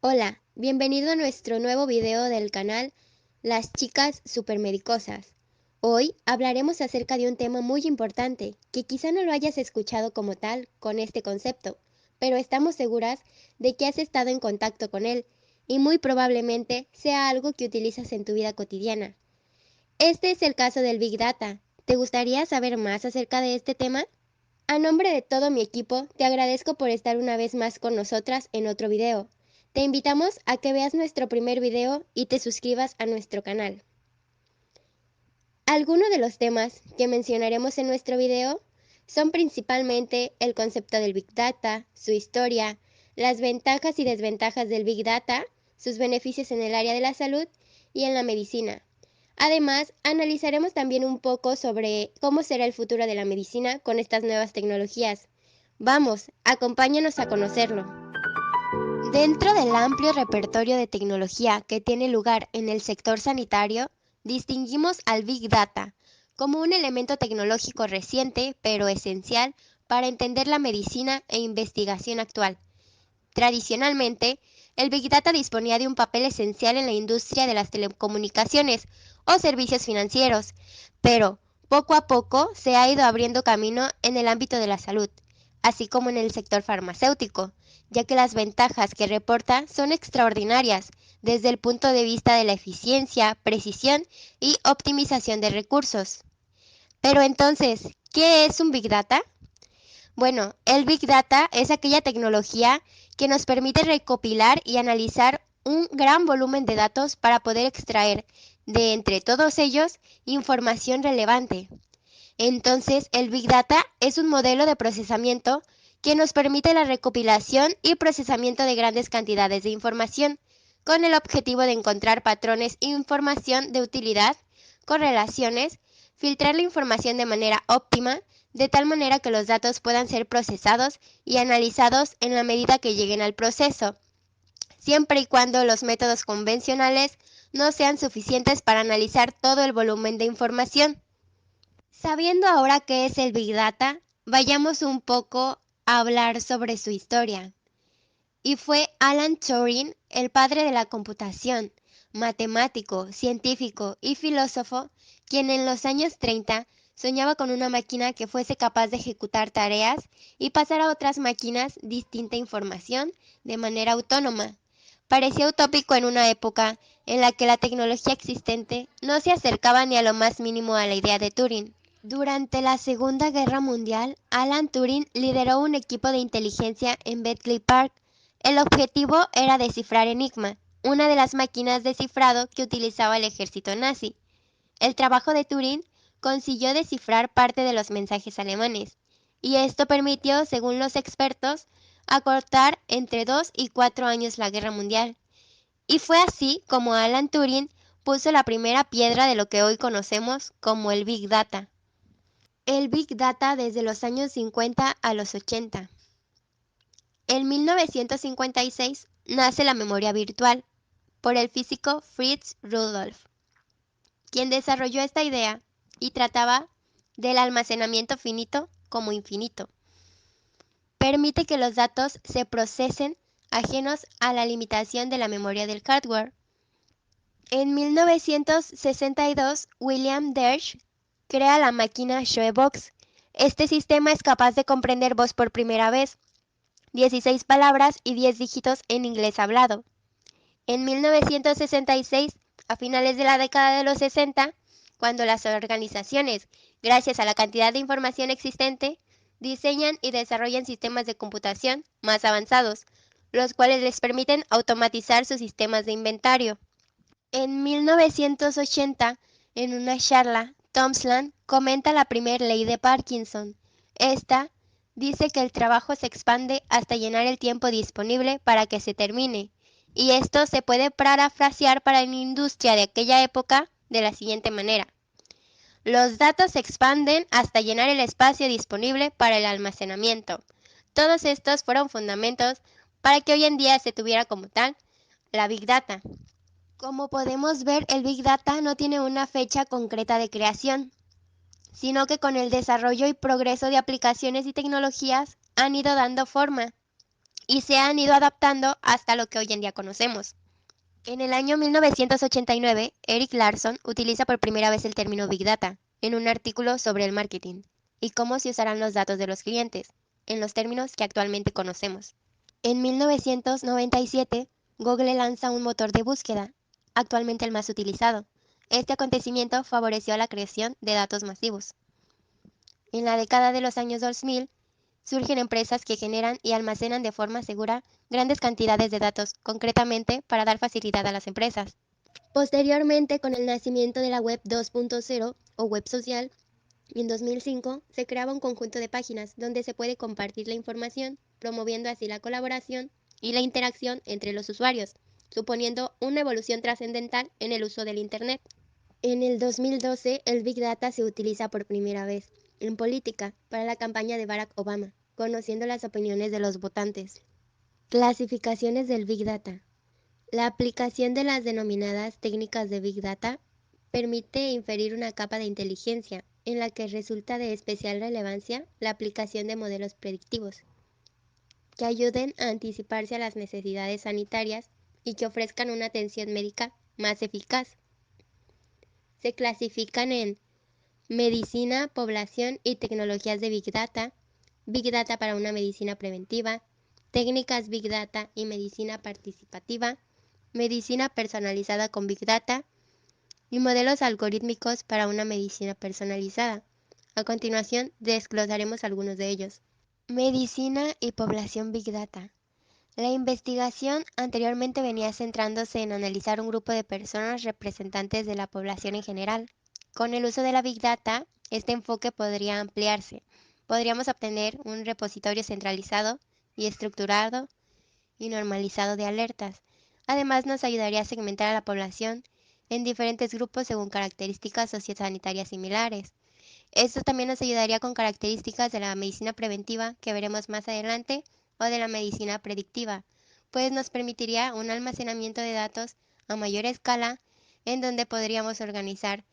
Hola, bienvenido a nuestro nuevo video del canal Las chicas supermedicosas. Hoy hablaremos acerca de un tema muy importante, que quizá no lo hayas escuchado como tal con este concepto, pero estamos seguras de que has estado en contacto con él y muy probablemente sea algo que utilizas en tu vida cotidiana. Este es el caso del Big Data. ¿Te gustaría saber más acerca de este tema? A nombre de todo mi equipo, te agradezco por estar una vez más con nosotras en otro video. Te invitamos a que veas nuestro primer video y te suscribas a nuestro canal. Algunos de los temas que mencionaremos en nuestro video son principalmente el concepto del Big Data, su historia, las ventajas y desventajas del Big Data, sus beneficios en el área de la salud y en la medicina. Además, analizaremos también un poco sobre cómo será el futuro de la medicina con estas nuevas tecnologías. Vamos, acompáñanos a conocerlo. Dentro del amplio repertorio de tecnología que tiene lugar en el sector sanitario, distinguimos al Big Data como un elemento tecnológico reciente pero esencial para entender la medicina e investigación actual. Tradicionalmente, el Big Data disponía de un papel esencial en la industria de las telecomunicaciones o servicios financieros, pero poco a poco se ha ido abriendo camino en el ámbito de la salud, así como en el sector farmacéutico, ya que las ventajas que reporta son extraordinarias desde el punto de vista de la eficiencia, precisión y optimización de recursos. Pero entonces, ¿qué es un Big Data? Bueno, el Big Data es aquella tecnología que nos permite recopilar y analizar un gran volumen de datos para poder extraer de entre todos ellos información relevante. Entonces, el Big Data es un modelo de procesamiento que nos permite la recopilación y procesamiento de grandes cantidades de información, con el objetivo de encontrar patrones e información de utilidad, correlaciones, filtrar la información de manera óptima, de tal manera que los datos puedan ser procesados y analizados en la medida que lleguen al proceso, siempre y cuando los métodos convencionales no sean suficientes para analizar todo el volumen de información. Sabiendo ahora qué es el Big Data, vayamos un poco a hablar sobre su historia. Y fue Alan Turing, el padre de la computación, matemático, científico y filósofo, quien en los años 30 soñaba con una máquina que fuese capaz de ejecutar tareas y pasar a otras máquinas distinta información de manera autónoma. Parecía utópico en una época en la que la tecnología existente no se acercaba ni a lo más mínimo a la idea de Turing. Durante la Segunda Guerra Mundial, Alan Turing lideró un equipo de inteligencia en Bletchley Park. El objetivo era descifrar Enigma, una de las máquinas de cifrado que utilizaba el ejército nazi. El trabajo de Turing consiguió descifrar parte de los mensajes alemanes, y esto permitió, según los expertos, acortar entre 2 y 4 años la guerra mundial. Y fue así como Alan Turing puso la primera piedra de lo que hoy conocemos como el Big Data. El Big Data desde los años 50 a los 80. En 1956 nace la memoria virtual por el físico Fritz Rudolph, quien desarrolló esta idea y trataba del almacenamiento finito como infinito. Permite que los datos se procesen ajenos a la limitación de la memoria del hardware. En 1962, William Dersch crea la máquina Shoebox. Este sistema es capaz de comprender voz por primera vez, 16 palabras y 10 dígitos en inglés hablado. En 1966, a finales de la década de los 60, cuando las organizaciones, gracias a la cantidad de información existente, diseñan y desarrollan sistemas de computación más avanzados, los cuales les permiten automatizar sus sistemas de inventario. En 1980, en una charla, Thompson comenta la primera ley de Parkinson. Esta dice que el trabajo se expande hasta llenar el tiempo disponible para que se termine, y esto se puede parafrasear para la industria de aquella época de la siguiente manera. Los datos se expanden hasta llenar el espacio disponible para el almacenamiento. Todos estos fueron fundamentos para que hoy en día se tuviera como tal la Big Data. Como podemos ver, el Big Data no tiene una fecha concreta de creación, sino que con el desarrollo y progreso de aplicaciones y tecnologías han ido dando forma. y se han ido adaptando hasta lo que hoy en día conocemos. En el año 1989, Eric Larson utiliza por primera vez el término Big Data en un artículo sobre el marketing y cómo se usarán los datos de los clientes, en los términos que actualmente conocemos. En 1997, Google lanza un motor de búsqueda, actualmente el más utilizado. Este acontecimiento favoreció la creación de datos masivos. En la década de los años 2000, surgen empresas que generan y almacenan de forma segura grandes cantidades de datos, concretamente para dar facilidad a las empresas. Posteriormente, con el nacimiento de la Web 2.0 o web social, en 2005 se creaba un conjunto de páginas donde se puede compartir la información, promoviendo así la colaboración y la interacción entre los usuarios, suponiendo una evolución trascendental en el uso del Internet. En el 2012, el Big Data se utiliza por primera vez en política para la campaña de Barack Obama, conociendo las opiniones de los votantes. Clasificaciones del Big Data. La aplicación de las denominadas técnicas de Big Data permite inferir una capa de inteligencia en la que resulta de especial relevancia la aplicación de modelos predictivos que ayuden a anticiparse a las necesidades sanitarias y que ofrezcan una atención médica más eficaz. Se clasifican en medicina, población y tecnologías de Big Data para una medicina preventiva, técnicas Big Data y medicina participativa, medicina personalizada con Big Data y modelos algorítmicos para una medicina personalizada. A continuación, desglosaremos algunos de ellos. Medicina y población Big Data. La investigación anteriormente venía centrándose en analizar un grupo de personas representantes de la población en general. Con el uso de la Big Data, este enfoque podría ampliarse. Podríamos obtener un repositorio centralizado y estructurado y normalizado de alertas. Además, nos ayudaría a segmentar a la población en diferentes grupos según características sociosanitarias similares. Esto también nos ayudaría con características de la medicina preventiva que veremos más adelante o de la medicina predictiva, pues nos permitiría un almacenamiento de datos a mayor escala en donde podríamos organizar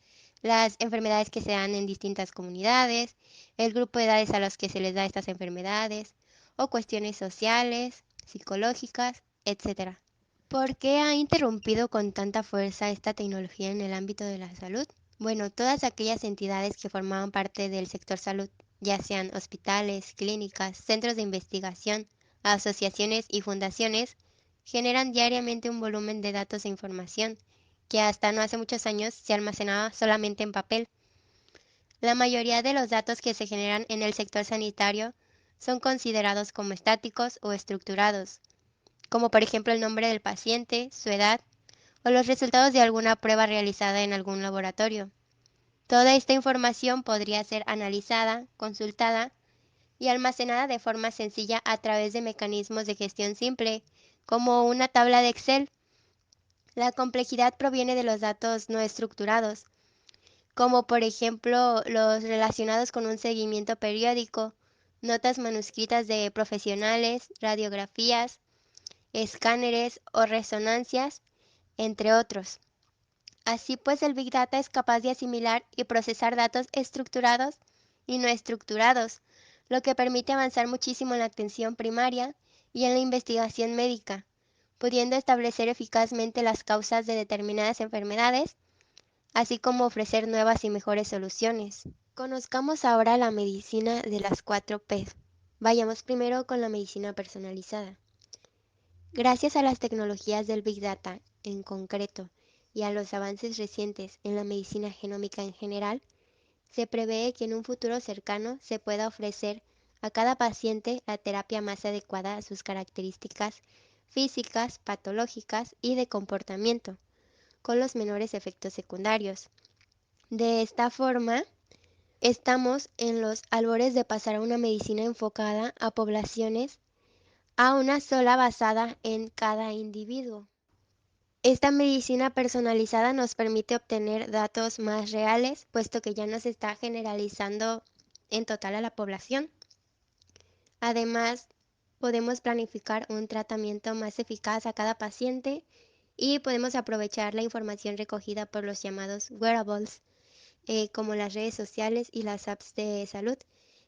las enfermedades que se dan en distintas comunidades, el grupo de edades a los que se les da estas enfermedades, o cuestiones sociales, psicológicas, etc. ¿Por qué ha interrumpido con tanta fuerza esta tecnología en el ámbito de la salud? Bueno, todas aquellas entidades que formaban parte del sector salud, ya sean hospitales, clínicas, centros de investigación, asociaciones y fundaciones, generan diariamente un volumen de datos e información que hasta no hace muchos años se almacenaba solamente en papel. La mayoría de los datos que se generan en el sector sanitario son considerados como estáticos o estructurados, como por ejemplo el nombre del paciente, su edad o los resultados de alguna prueba realizada en algún laboratorio. Toda esta información podría ser analizada, consultada y almacenada de forma sencilla a través de mecanismos de gestión simple, como una tabla de Excel. La complejidad proviene de los datos no estructurados, como por ejemplo los relacionados con un seguimiento periódico, notas manuscritas de profesionales, radiografías, escáneres o resonancias, entre otros. Así pues, el Big Data es capaz de asimilar y procesar datos estructurados y no estructurados, lo que permite avanzar muchísimo en la atención primaria y en la investigación médica, pudiendo establecer eficazmente las causas de determinadas enfermedades, así como ofrecer nuevas y mejores soluciones. Conozcamos ahora la medicina de las 4Ps. Vayamos primero con la medicina personalizada. Gracias a las tecnologías del Big Data en concreto y a los avances recientes en la medicina genómica en general, se prevé que en un futuro cercano se pueda ofrecer a cada paciente la terapia más adecuada a sus características físicas, patológicas y de comportamiento, con los menores efectos secundarios. De esta forma, estamos en los albores de pasar a una medicina enfocada a poblaciones a una sola basada en cada individuo. Esta medicina personalizada nos permite obtener datos más reales, puesto que ya no se está generalizando en total a la población. Además, podemos planificar un tratamiento más eficaz a cada paciente y podemos aprovechar la información recogida por los llamados wearables, como las redes sociales y las apps de salud.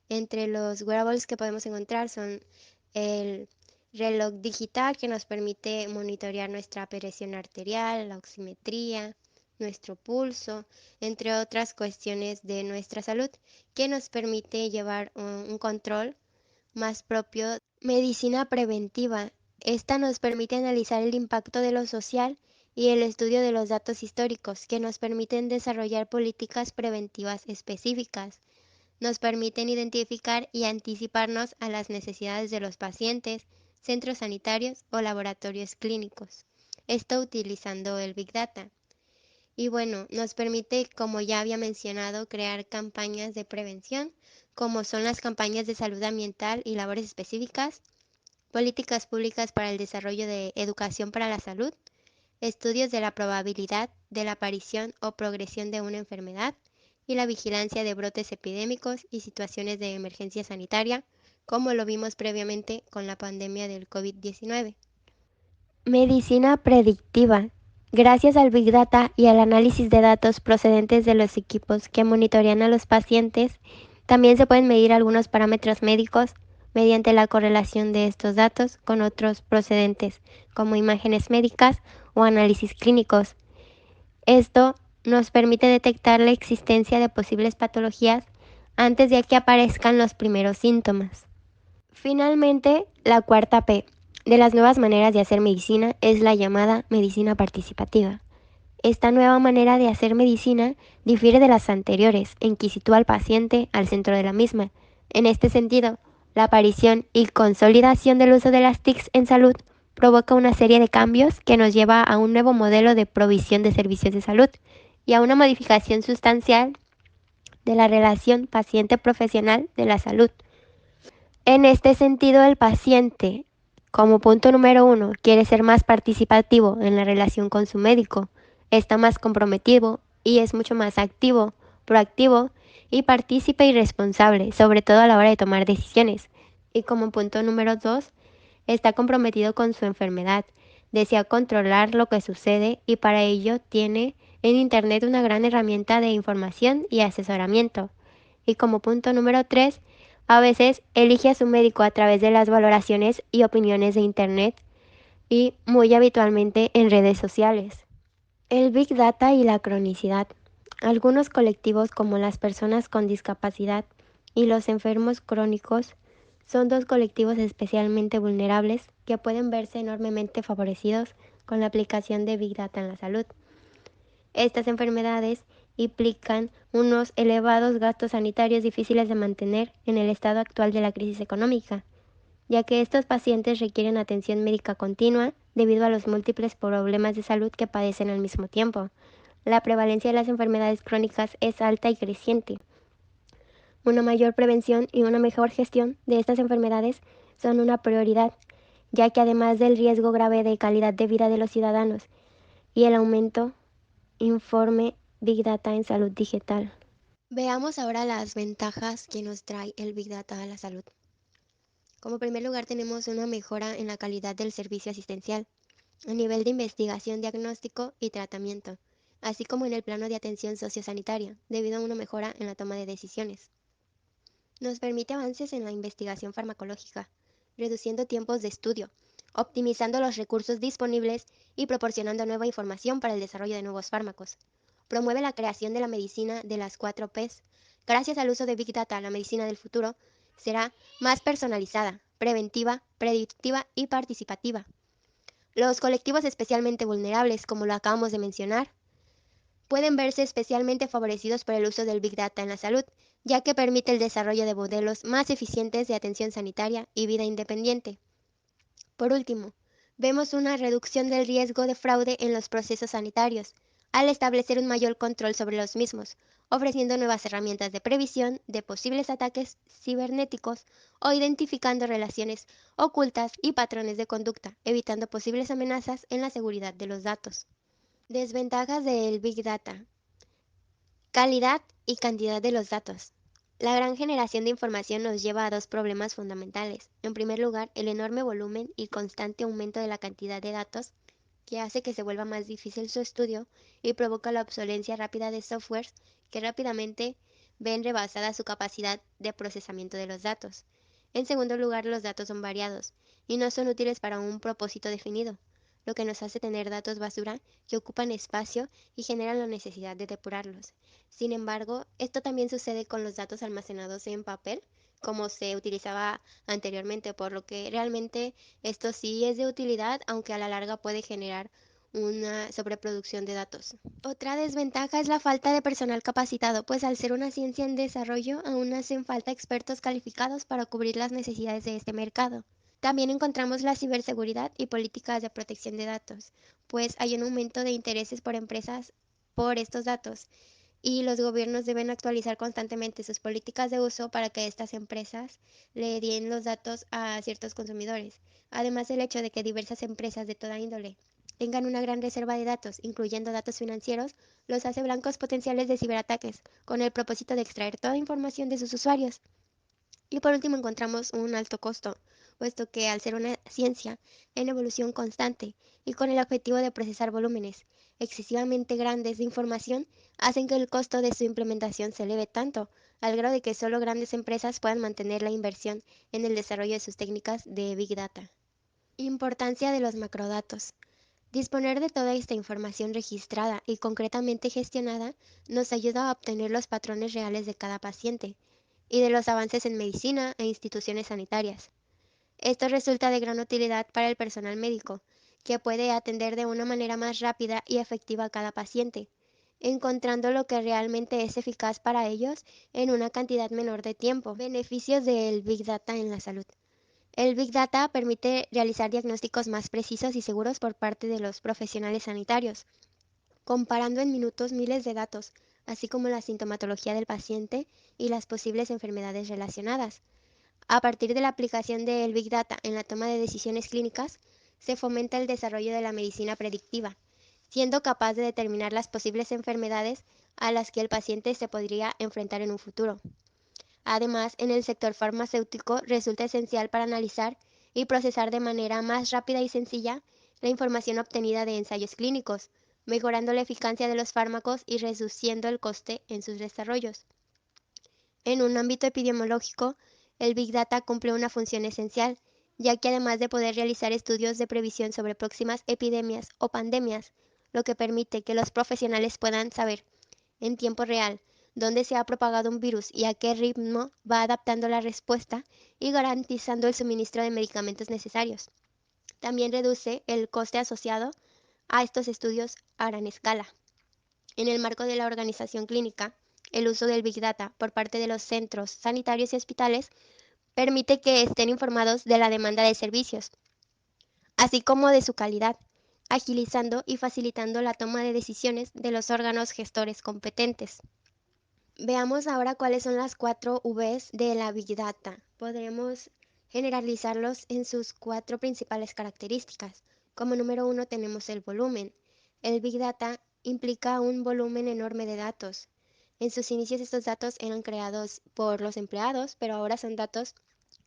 Entre los wearables que podemos encontrar son el reloj digital que nos permite monitorear nuestra presión arterial, la oximetría, nuestro pulso, entre otras cuestiones de nuestra salud, que nos permite llevar un control más propio. Medicina preventiva. Esta nos permite analizar el impacto de lo social y el estudio de los datos históricos que nos permiten desarrollar políticas preventivas específicas. Nos permiten identificar y anticiparnos a las necesidades de los pacientes, centros sanitarios o laboratorios clínicos. Esto utilizando el Big Data. Y bueno, nos permite, como ya había mencionado, crear campañas de prevención, como son las campañas de salud ambiental y labores específicas, políticas públicas para el desarrollo de educación para la salud, estudios de la probabilidad de la aparición o progresión de una enfermedad y la vigilancia de brotes epidémicos y situaciones de emergencia sanitaria, como lo vimos previamente con la pandemia del COVID-19. Medicina predictiva. Gracias al Big Data y al análisis de datos procedentes de los equipos que monitorean a los pacientes, también se pueden medir algunos parámetros médicos mediante la correlación de estos datos con otros procedentes, como imágenes médicas o análisis clínicos. Esto nos permite detectar la existencia de posibles patologías antes de que aparezcan los primeros síntomas. Finalmente, la cuarta P de las nuevas maneras de hacer medicina es la llamada medicina participativa. Esta nueva manera de hacer medicina difiere de las anteriores, en que sitúa al paciente al centro de la misma. En este sentido, la aparición y consolidación del uso de las TICs en salud provoca una serie de cambios que nos lleva a un nuevo modelo de provisión de servicios de salud y a una modificación sustancial de la relación paciente-profesional de la salud. En este sentido, el paciente, como punto número 1, quiere ser más participativo en la relación con su médico, está más comprometido y es mucho más activo, proactivo y partícipe y responsable, sobre todo a la hora de tomar decisiones. Y como punto número 2, está comprometido con su enfermedad, desea controlar lo que sucede y para ello tiene en Internet una gran herramienta de información y asesoramiento. Y como punto número 3, a veces elige a su médico a través de las valoraciones y opiniones de Internet y muy habitualmente en redes sociales. El Big Data y la cronicidad. Algunos colectivos como las personas con discapacidad y los enfermos crónicos son dos colectivos especialmente vulnerables que pueden verse enormemente favorecidos con la aplicación de Big Data en la salud. Estas enfermedades implican unos elevados gastos sanitarios difíciles de mantener en el estado actual de la crisis económica, ya que estos pacientes requieren atención médica continua debido a los múltiples problemas de salud que padecen al mismo tiempo. La prevalencia de las enfermedades crónicas es alta y creciente. Una mayor prevención y una mejor gestión de estas enfermedades son una prioridad, ya que además del riesgo grave de calidad de vida de los ciudadanos y el aumento Informe Big Data en salud digital. Veamos ahora las ventajas que nos trae el Big Data a la salud. Como primer lugar tenemos una mejora en la calidad del servicio asistencial, a nivel de investigación, diagnóstico y tratamiento, así como en el plano de atención sociosanitaria, debido a una mejora en la toma de decisiones. Nos permite avances en la investigación farmacológica, reduciendo tiempos de estudio, optimizando los recursos disponibles y proporcionando nueva información para el desarrollo de nuevos fármacos. Promueve la creación de la medicina de las 4 Ps. Gracias al uso de Big Data, la medicina del futuro será más personalizada, preventiva, predictiva y participativa. Los colectivos especialmente vulnerables, como lo acabamos de mencionar, pueden verse especialmente favorecidos por el uso del Big Data en la salud, ya que permite el desarrollo de modelos más eficientes de atención sanitaria y vida independiente. Por último, vemos una reducción del riesgo de fraude en los procesos sanitarios, al establecer un mayor control sobre los mismos, ofreciendo nuevas herramientas de previsión de posibles ataques cibernéticos o identificando relaciones ocultas y patrones de conducta, evitando posibles amenazas en la seguridad de los datos. Desventajas del Big Data. Calidad y cantidad de los datos. La gran generación de información nos lleva a dos problemas fundamentales. En primer lugar, el enorme volumen y constante aumento de la cantidad de datos que hace que se vuelva más difícil su estudio y provoca la obsolencia rápida de softwares que rápidamente ven rebasada su capacidad de procesamiento de los datos. En segundo lugar, los datos son variados y no son útiles para un propósito definido, lo que nos hace tener datos basura que ocupan espacio y generan la necesidad de depurarlos. Sin embargo, esto también sucede con los datos almacenados en papel, como se utilizaba anteriormente, por lo que realmente esto sí es de utilidad, aunque a la larga puede generar una sobreproducción de datos. Otra desventaja es la falta de personal capacitado, pues al ser una ciencia en desarrollo, aún hacen falta expertos calificados para cubrir las necesidades de este mercado. También encontramos la ciberseguridad y políticas de protección de datos, pues hay un aumento de intereses por empresas por estos datos y los gobiernos deben actualizar constantemente sus políticas de uso para que estas empresas le den los datos a ciertos consumidores. Además, el hecho de que diversas empresas de toda índole tengan una gran reserva de datos, incluyendo datos financieros, los hace blancos potenciales de ciberataques, con el propósito de extraer toda información de sus usuarios. Y por último encontramos un alto costo, puesto que al ser una ciencia en evolución constante y con el objetivo de procesar volúmenes excesivamente grandes de información, hacen que el costo de su implementación se eleve tanto, al grado de que solo grandes empresas puedan mantener la inversión en el desarrollo de sus técnicas de Big Data. Importancia de los macrodatos. Disponer de toda esta información registrada y concretamente gestionada nos ayuda a obtener los patrones reales de cada paciente y de los avances en medicina e instituciones sanitarias. Esto resulta de gran utilidad para el personal médico, que puede atender de una manera más rápida y efectiva a cada paciente, encontrando lo que realmente es eficaz para ellos en una cantidad menor de tiempo. Beneficios del Big Data en la salud. El Big Data permite realizar diagnósticos más precisos y seguros por parte de los profesionales sanitarios, comparando en minutos miles de datos, así como la sintomatología del paciente y las posibles enfermedades relacionadas. A partir de la aplicación del Big Data en la toma de decisiones clínicas, se fomenta el desarrollo de la medicina predictiva, siendo capaz de determinar las posibles enfermedades a las que el paciente se podría enfrentar en un futuro. Además, en el sector farmacéutico resulta esencial para analizar y procesar de manera más rápida y sencilla la información obtenida de ensayos clínicos, mejorando la eficacia de los fármacos y reduciendo el coste en sus desarrollos. En un ámbito epidemiológico, el Big Data cumple una función esencial, ya que además de poder realizar estudios de previsión sobre próximas epidemias o pandemias, lo que permite que los profesionales puedan saber en tiempo real dónde se ha propagado un virus y a qué ritmo va adaptando la respuesta y garantizando el suministro de medicamentos necesarios. También reduce el coste asociado a estos estudios a gran escala. En el marco de la organización clínica, el uso del Big Data por parte de los centros sanitarios y hospitales permite que estén informados de la demanda de servicios, así como de su calidad, agilizando y facilitando la toma de decisiones de los órganos gestores competentes. Veamos ahora cuáles son las 4 Vs de la Big Data. Podremos generalizarlos en sus 4 principales características. Como número 1 tenemos el volumen. El Big Data implica un volumen enorme de datos. En sus inicios estos datos eran creados por los empleados, pero ahora son datos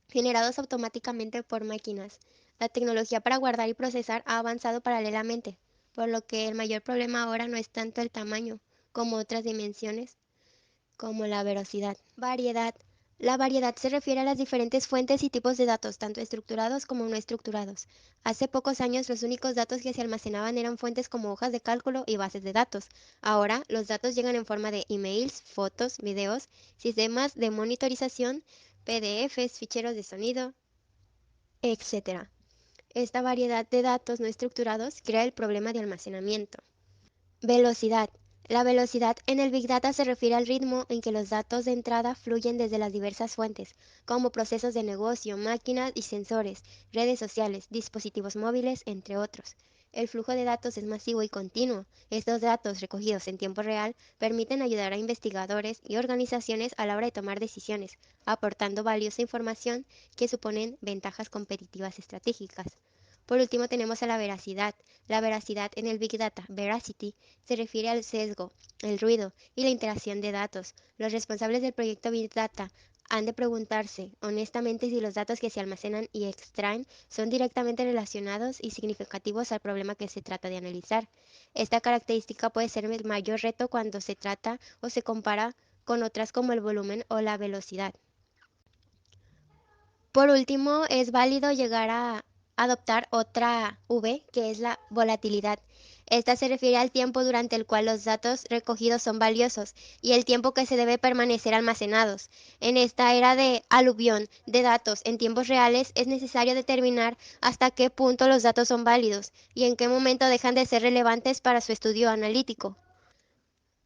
generados automáticamente por máquinas. La tecnología para guardar y procesar ha avanzado paralelamente, por lo que el mayor problema ahora no es tanto el tamaño como otras dimensiones, como la velocidad. Variedad. La variedad se refiere a las diferentes fuentes y tipos de datos, tanto estructurados como no estructurados. Hace pocos años los únicos datos que se almacenaban eran fuentes como hojas de cálculo y bases de datos. Ahora los datos llegan en forma de emails, fotos, videos, sistemas de monitorización, PDFs, ficheros de sonido, etc. Esta variedad de datos no estructurados crea el problema de almacenamiento. Velocidad. La velocidad en el Big Data se refiere al ritmo en que los datos de entrada fluyen desde las diversas fuentes, como procesos de negocio, máquinas y sensores, redes sociales, dispositivos móviles, entre otros. El flujo de datos es masivo y continuo. Estos datos recogidos en tiempo real permiten ayudar a investigadores y organizaciones a la hora de tomar decisiones, aportando valiosa información que suponen ventajas competitivas estratégicas. Por último tenemos a la veracidad. La veracidad en el Big Data, veracity, se refiere al sesgo, el ruido y la interacción de datos. Los responsables del proyecto Big Data han de preguntarse honestamente si los datos que se almacenan y extraen son directamente relacionados y significativos al problema que se trata de analizar. Esta característica puede ser el mayor reto cuando se trata o se compara con otras como el volumen o la velocidad. Por último, es válido llegar a adoptar otra V, que es la volatilidad. Esta se refiere al tiempo durante el cual los datos recogidos son valiosos y el tiempo que se debe permanecer almacenados. En esta era de aluvión de datos en tiempos reales es necesario determinar hasta qué punto los datos son válidos y en qué momento dejan de ser relevantes para su estudio analítico.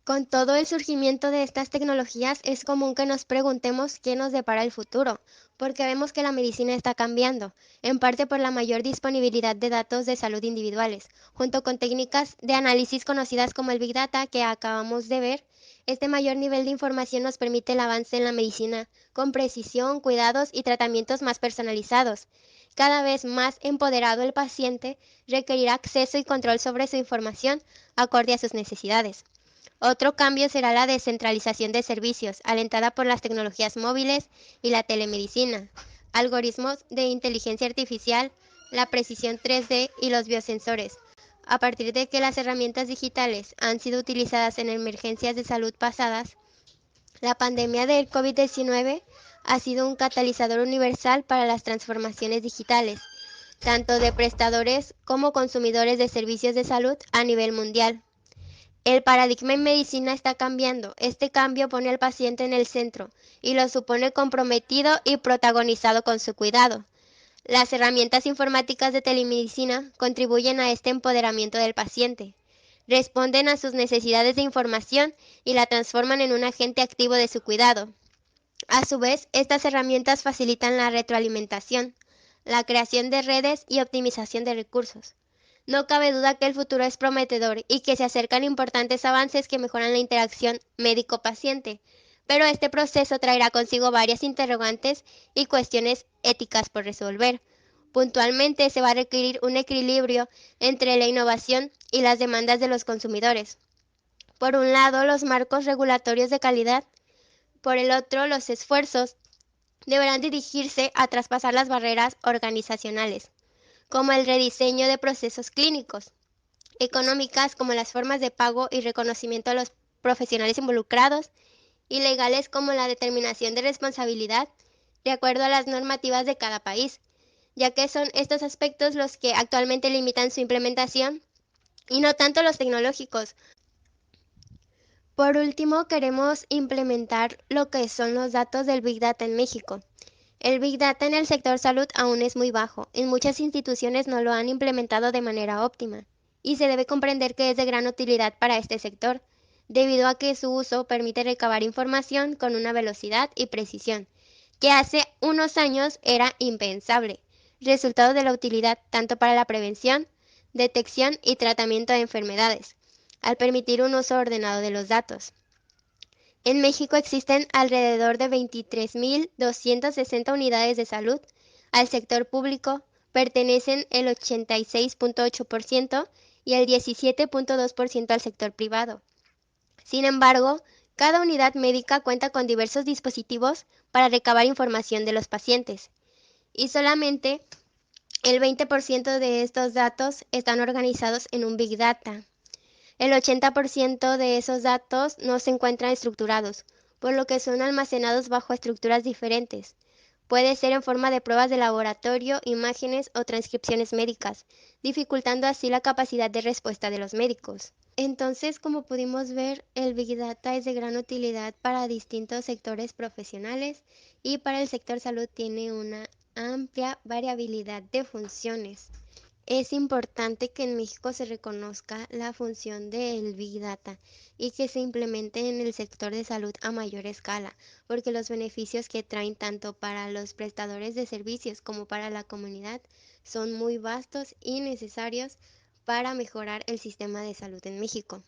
Con todo el surgimiento de estas tecnologías es común que nos preguntemos qué nos depara el futuro, porque vemos que la medicina está cambiando, en parte por la mayor disponibilidad de datos de salud individuales, junto con técnicas de análisis conocidas como el Big Data que acabamos de ver. Este mayor nivel de información nos permite el avance en la medicina, con precisión, cuidados y tratamientos más personalizados. Cada vez más empoderado el paciente requerirá acceso y control sobre su información acorde a sus necesidades. Otro cambio será la descentralización de servicios, alentada por las tecnologías móviles y la telemedicina, algoritmos de inteligencia artificial, la precisión 3D y los biosensores. A partir de que las herramientas digitales han sido utilizadas en emergencias de salud pasadas, la pandemia del COVID-19 ha sido un catalizador universal para las transformaciones digitales, tanto de prestadores como consumidores de servicios de salud a nivel mundial. El paradigma en medicina está cambiando. Este cambio pone al paciente en el centro y lo supone comprometido y protagonizado con su cuidado. Las herramientas informáticas de telemedicina contribuyen a este empoderamiento del paciente. Responden a sus necesidades de información y la transforman en un agente activo de su cuidado. A su vez, estas herramientas facilitan la retroalimentación, la creación de redes y optimización de recursos. No cabe duda que el futuro es prometedor y que se acercan importantes avances que mejoran la interacción médico-paciente, pero este proceso traerá consigo varias interrogantes y cuestiones éticas por resolver. Puntualmente se va a requerir un equilibrio entre la innovación y las demandas de los consumidores. Por un lado, los marcos regulatorios de calidad, por el otro, los esfuerzos deberán dirigirse a traspasar las barreras organizacionales, como el rediseño de procesos clínicos, económicas como las formas de pago y reconocimiento a los profesionales involucrados, y legales como la determinación de responsabilidad de acuerdo a las normativas de cada país, ya que son estos aspectos los que actualmente limitan su implementación y no tanto los tecnológicos. Por último, queremos implementar lo que son los datos del Big Data en México. El Big Data en el sector salud aún es muy bajo. En muchas instituciones no lo han implementado de manera óptima y se debe comprender que es de gran utilidad para este sector, debido a que su uso permite recabar información con una velocidad y precisión que hace unos años era impensable, resultado de la utilidad tanto para la prevención, detección y tratamiento de enfermedades, al permitir un uso ordenado de los datos. En México existen alrededor de 23.260 unidades de salud. Al sector público pertenecen el 86.8% y el 17.2% al sector privado. Sin embargo, cada unidad médica cuenta con diversos dispositivos para recabar información de los pacientes, y solamente el 20% de estos datos están organizados en un Big Data. El 80% de esos datos no se encuentran estructurados, por lo que son almacenados bajo estructuras diferentes. Puede ser en forma de pruebas de laboratorio, imágenes o transcripciones médicas, dificultando así la capacidad de respuesta de los médicos. Entonces, como pudimos ver, el Big Data es de gran utilidad para distintos sectores profesionales y para el sector salud tiene una amplia variabilidad de funciones. Es importante que en México se reconozca la función del Big Data y que se implemente en el sector de salud a mayor escala, porque los beneficios que traen tanto para los prestadores de servicios como para la comunidad son muy vastos y necesarios para mejorar el sistema de salud en México.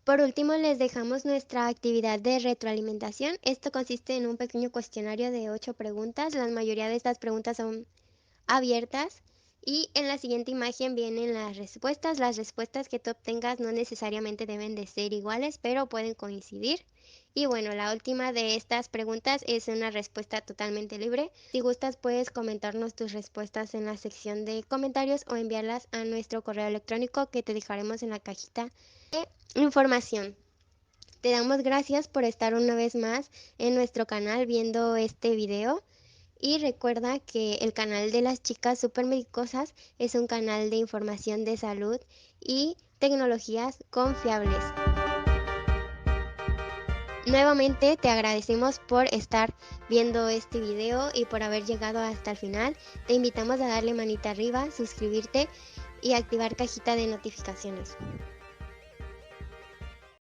Por último, les dejamos nuestra actividad de retroalimentación. Esto consiste en un pequeño cuestionario de 8 preguntas. La mayoría de estas preguntas son abiertas y en la siguiente imagen vienen las respuestas. Las respuestas que tú obtengas no necesariamente deben de ser iguales, pero pueden coincidir. Y bueno, la última de estas preguntas es una respuesta totalmente libre. Si gustas, puedes comentarnos tus respuestas en la sección de comentarios o enviarlas a nuestro correo electrónico que te dejaremos en la cajita de información. Te damos gracias por estar una vez más en nuestro canal viendo este video. Y recuerda que el canal de las chicas supermedicosas es un canal de información de salud y tecnologías confiables. Nuevamente te agradecemos por estar viendo este video y por haber llegado hasta el final. Te invitamos a darle manita arriba, suscribirte y activar cajita de notificaciones.